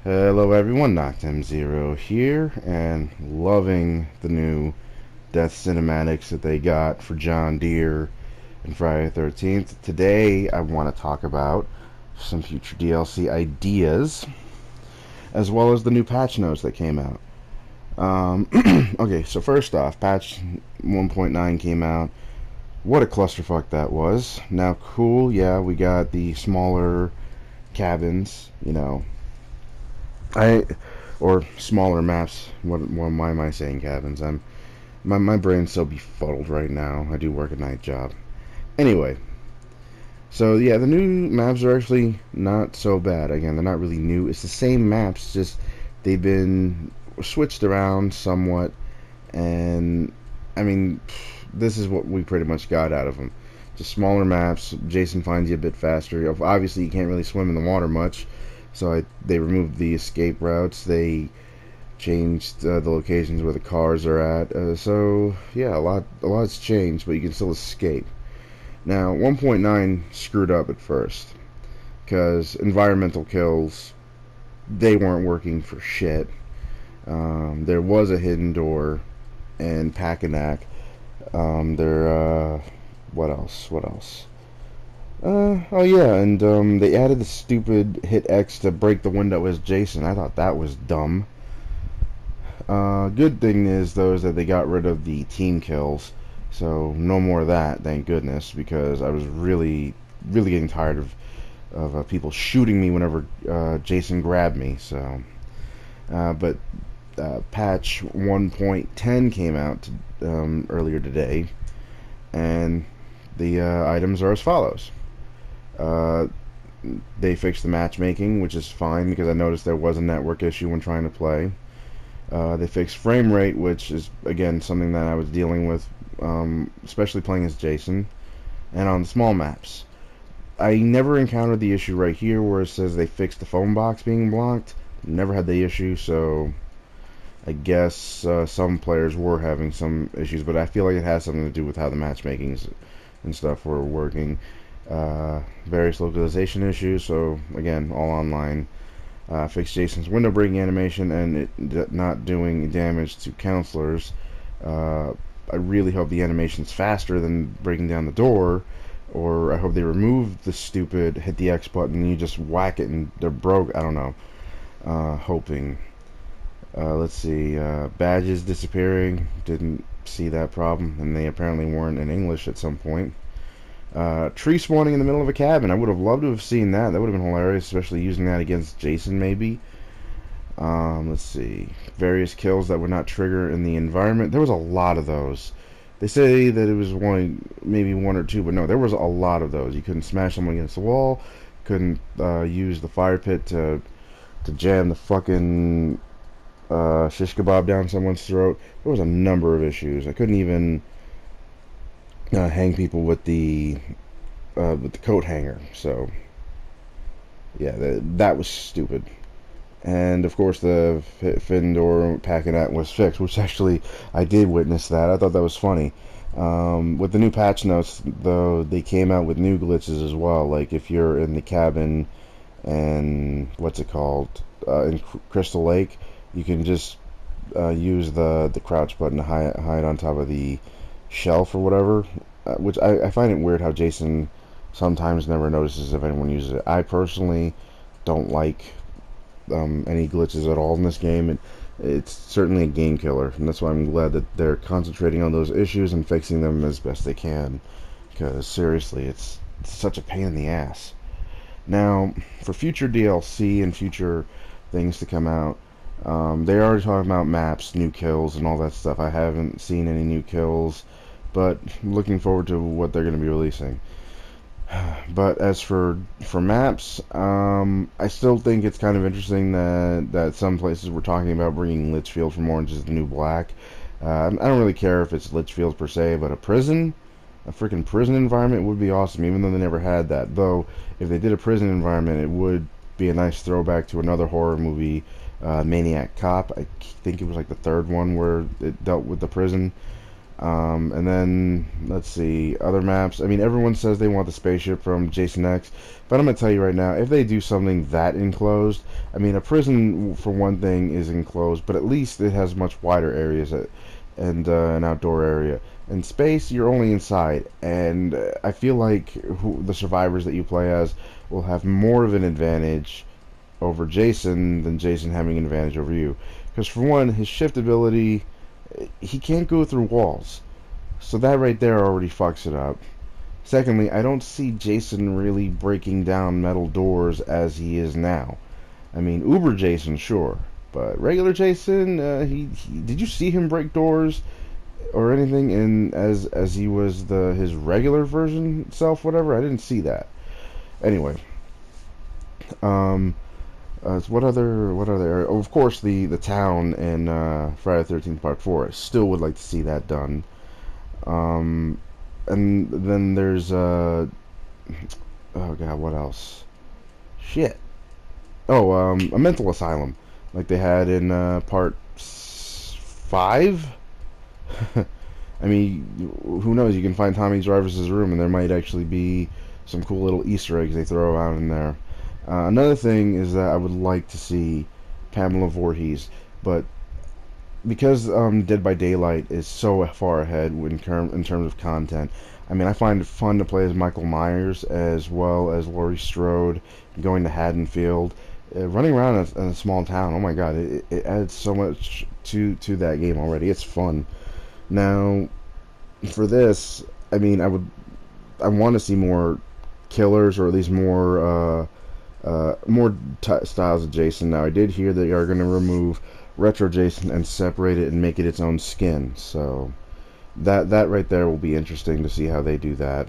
Hello everyone, NoctM0 here, and loving the new Death cinematics that they got for John Deere and Friday the 13th. Today I want to talk about some future DLC ideas, as well as the new patch notes that came out. Okay, so first off, patch 1.9 came out. What a clusterfuck that was. Now, cool, yeah, we got the smaller cabins, I or smaller maps. What why am I saying cabins? My brain's so befuddled right now. I do work a night job. Anyway, so yeah, the new maps are actually not so bad. Again, they're not really new. It's the same maps, just they've been switched around somewhat. And I mean, this is what we pretty much got out of them. Just smaller maps. Jason finds you a bit faster. Obviously, you can't really swim in the water much, so they removed the escape routes. They changed the locations where the cars are at. So yeah, a lot's changed, but you can still escape. Now, 1.9 screwed up at first because environmental kills, they weren't working for shit. There was a hidden door in Packanack. What else? What else? Oh yeah, and they added the stupid hit X to break the window as Jason. I thought that was dumb. Good thing is though is that they got rid of the team kills, so no more of that, thank goodness, because I was really getting tired of people shooting me whenever Jason grabbed me. So, but patch 1.10 came out earlier today, and the items are as follows. Uh, they fixed the matchmaking, which is fine because I noticed there was a network issue when trying to play. They fixed frame rate, which is again something that I was dealing with, especially playing as Jason, and on small maps. I never encountered the issue right here where it says they fixed the phone box being blocked. Never had the issue, so I guess some players were having some issues, but I feel like it has something to do with how the matchmakings and stuff were working. Various localization issues, so again, all online. Fixed Jason's window breaking animation and it not doing damage to counselors. I really hope the animation's faster than breaking down the door, or I hope they remove the stupid hit the X button and you just whack it and they're broke. I don't know. Hoping. Let's see. Badges disappearing. Didn't see that problem, and they apparently weren't in English at some point. Tree spawning in the middle of a cabin. I would have loved to have seen that. That would have been hilarious, especially using that against Jason, maybe. Let's see. Various kills that would not trigger in the environment. There was a lot of those. They say that it was maybe one or two, but no, there was a lot of those. You couldn't smash someone against the wall. Couldn't use the fire pit to jam the fucking shish kebab down someone's throat. There was a number of issues. I couldn't even hang people with the coat hanger. So yeah, that was stupid. And of course the Findor Packanack was fixed, which actually I did witness that. I thought that was funny. With the new patch notes, though, they came out with new glitches as well. Like if you're in the cabin and what's it called in Crystal Lake, you can just use the crouch button to hide on top of the shelf or whatever, which I find it weird how Jason sometimes never notices if anyone uses it. I personally don't like any glitches at all in this game. It's certainly a game killer, and that's why I'm glad that they're concentrating on those issues and fixing them as best they can, because seriously, it's such a pain in the ass. Now, for future DLC and future things to come out, they already talking about maps, new kills, and all that stuff. I haven't seen any new kills, but looking forward to what they're going to be releasing. But as for maps, I still think it's kind of interesting that some places were talking about bringing Litchfield from Orange is the New Black. I don't really care if it's Litchfield per se, but a freaking prison environment would be awesome, even though they never had that. Though, if they did a prison environment, it would be a nice throwback to another horror movie, Maniac Cop. I think it was like the third one where it dealt with the prison. And then, let's see, other maps. I mean, everyone says they want the spaceship from Jason X, but I'm going to tell you right now, if they do something that enclosed, I mean, a prison, for one thing, is enclosed, but at least it has much wider areas and an outdoor area. In space, you're only inside, and I feel like the survivors that you play as will have more of an advantage over Jason than Jason having an advantage over you. Because, for one, his shift ability, he can't go through walls. So that right there already fucks it up. Secondly, I don't see Jason really breaking down metal doors as he is now. I mean, Uber Jason, sure, but regular Jason, he did you see him break doors or anything in as he was his regular version self, whatever? I didn't see that. Anyway, um, so what other? Oh, of course, the town in Friday the 13th Part 4. I still would like to see that done. Um, and then there's oh god, what else? Shit. Oh, a mental asylum, like they had in Part 5. I mean, who knows? You can find Tommy Jarvis's room, and there might actually be some cool little Easter eggs they throw out in there. Another thing is that I would like to see Pamela Voorhees, but because Dead by Daylight is so far ahead in terms of content, I mean, I find it fun to play as Michael Myers as well as Laurie Strode, going to Haddonfield, running around in a small town. Oh my god, it adds so much to that game already. It's fun. Now, for this, I mean, I want to see more killers, or at least more styles of Jason. Now, I did hear they are going to remove Retro Jason and separate it and make it its own skin. So that right there will be interesting to see how they do that.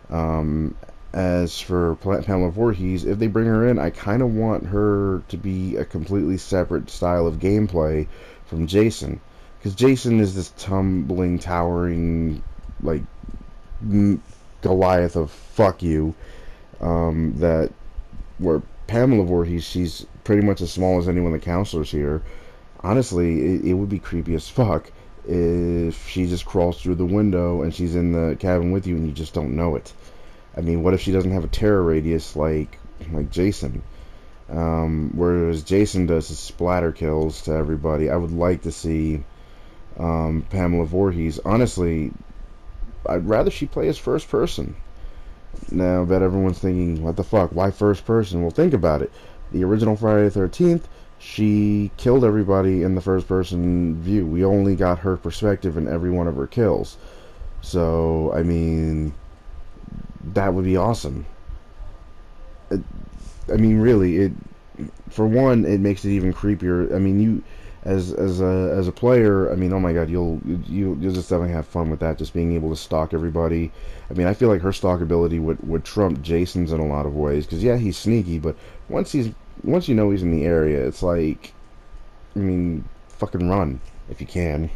Um, as for Pamela Voorhees, if they bring her in, I kind of want her to be a completely separate style of gameplay from Jason, because Jason is this tumbling, towering, like Goliath of fuck you. That where Pamela Voorhees, she's pretty much as small as anyone of the counselors here. Honestly, it would be creepy as fuck if she just crawls through the window and she's in the cabin with you and you just don't know it. I mean, what if she doesn't have a terror radius like Jason? Whereas Jason does his splatter kills to everybody. I would like to see Pamela Voorhees. Honestly, I'd rather she play as first person. Now, I bet everyone's thinking, what the fuck, why first person? Well, think about it. The original Friday the 13th, she killed everybody in the first person view. We only got her perspective in every one of her kills. So, I mean, that would be awesome. I mean, really, for one, it makes it even creepier. I mean, you as a player, I mean, oh my god, you'll just definitely have fun with that, just being able to stalk everybody. I mean, I feel like her stalk ability would trump Jason's in a lot of ways, because yeah, he's sneaky, but once you know he's in the area, it's like, I mean, fucking run if you can.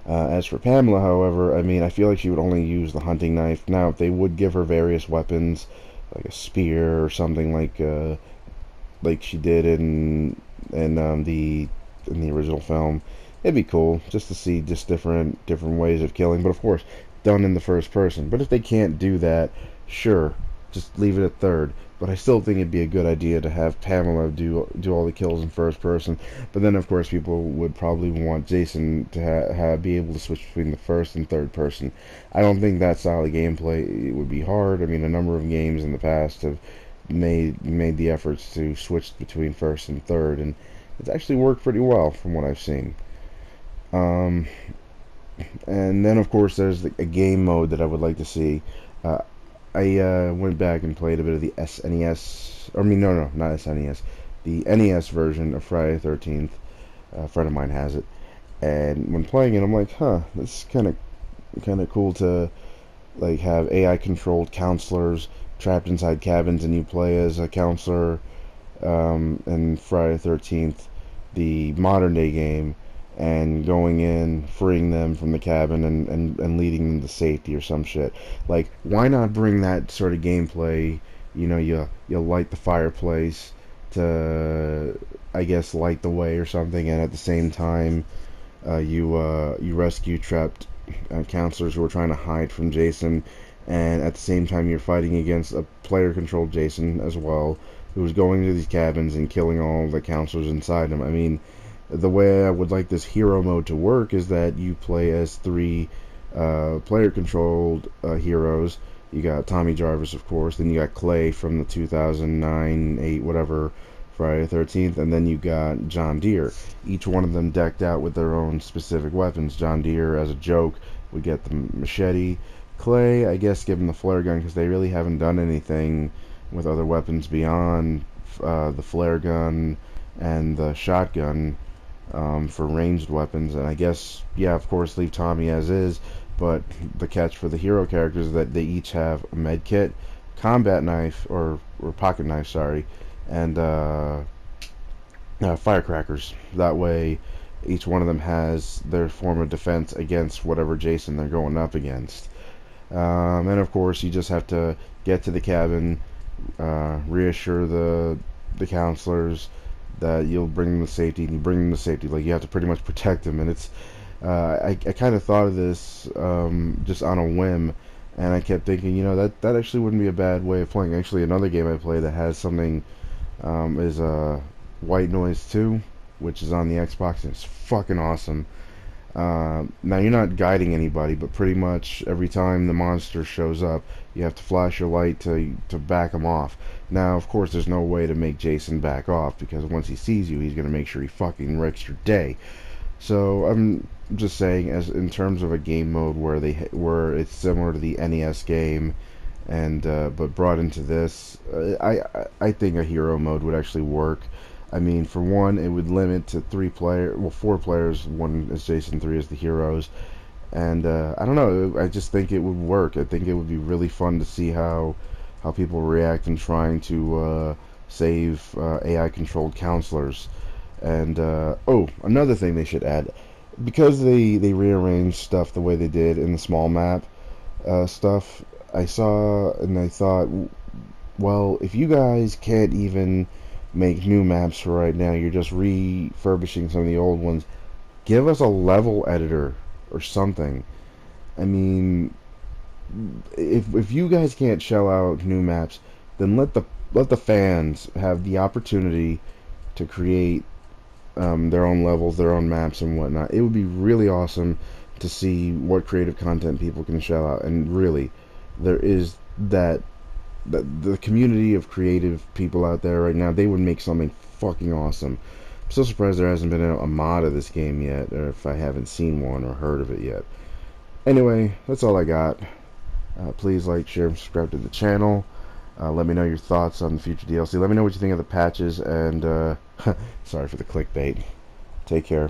As for Pamela, however, I mean, I feel like she would only use the hunting knife. Now, if they would give her various weapons, like a spear or something like she did in the original film, it'd be cool just to see just different ways of killing. But of course, done in the first person. But if they can't do that, sure, just leave it at third. But I still think it'd be a good idea to have Pamela do all the kills in first person. But then, of course, people would probably want Jason to be able to switch between the first and third person. I don't think that style of gameplay would be hard. I mean, a number of games in the past have made the efforts to switch between first and third, and it's actually worked pretty well from what I've seen. Um, and then, of course, there's a game mode that I would like to see. Uh, I went back and played a bit of the SNES, I mean, no, not SNES, the NES version of Friday the 13th. A friend of mine has it, and when playing it, I'm like, huh, this is kind of cool to like have AI controlled counselors trapped inside cabins, and you play as a counselor in Friday the 13th, the modern day game, and going in, freeing them from the cabin, and leading them to safety or some shit. Like, why not bring that sort of gameplay? You know, you light the fireplace to, I guess, light the way or something, and at the same time, You rescue trapped counselors who are trying to hide from Jason, and at the same time you're fighting against a player-controlled Jason as well, who's going to these cabins and killing all the counselors inside them. I mean, the way I would like this hero mode to work is that you play as three player-controlled heroes. You got Tommy Jarvis, of course, then you got Clay from the 2009, 8, whatever, Friday the 13th, and then you got John Deere. Each one of them decked out with their own specific weapons. John Deere, as a joke, would get the machete. Clay, I guess, give him the flare gun because they really haven't done anything with other weapons beyond the flare gun and the shotgun for ranged weapons. And I guess, yeah, of course, leave Tommy as is. But the catch for the hero characters is that they each have a med kit, combat knife, or pocket knife, sorry, and firecrackers. That way, each one of them has their form of defense against whatever Jason they're going up against. And of course, you just have to get to the cabin, reassure the counselors that you'll bring them to safety, and you bring them to safety. Like, you have to pretty much protect them, and it's I kind of thought of this just on a whim, and I kept thinking, you know, that actually wouldn't be a bad way of playing. Actually, another game I play that has something is White Noise 2, which is on the Xbox, and it's fucking awesome. Now, you're not guiding anybody, but pretty much every time the monster shows up, you have to flash your light to back him off. Now, of course, there's no way to make Jason back off, because once he sees you, he's going to make sure he fucking wrecks your day. So I'm just saying, as in terms of a game mode where it's similar to the NES game, and but brought into this, I think a hero mode would actually work. I mean, for one, it would limit to four players. One is Jason, three is the heroes, and I don't know. I just think it would work. I think it would be really fun to see how people react in trying to save AI-controlled counselors. And oh, another thing they should add, because they rearranged stuff the way they did in the small map stuff. I saw and I thought, well, if you guys can't even make new maps for right now, you're just refurbishing some of the old ones. Give us a level editor or something. I mean, if you guys can't shell out new maps, then let the fans have the opportunity to create their own levels, their own maps, and whatnot. It would be really awesome to see what creative content people can shell out. And really, there is the community of creative people out there right now. They would make something fucking awesome. I'm so surprised there hasn't been a mod of this game yet, or if I haven't seen one or heard of it yet. Anyway, that's all I got. Please like, share, and subscribe to the channel. Let me know your thoughts on the future DLC. Let me know what you think of the patches, and sorry for the clickbait. Take care.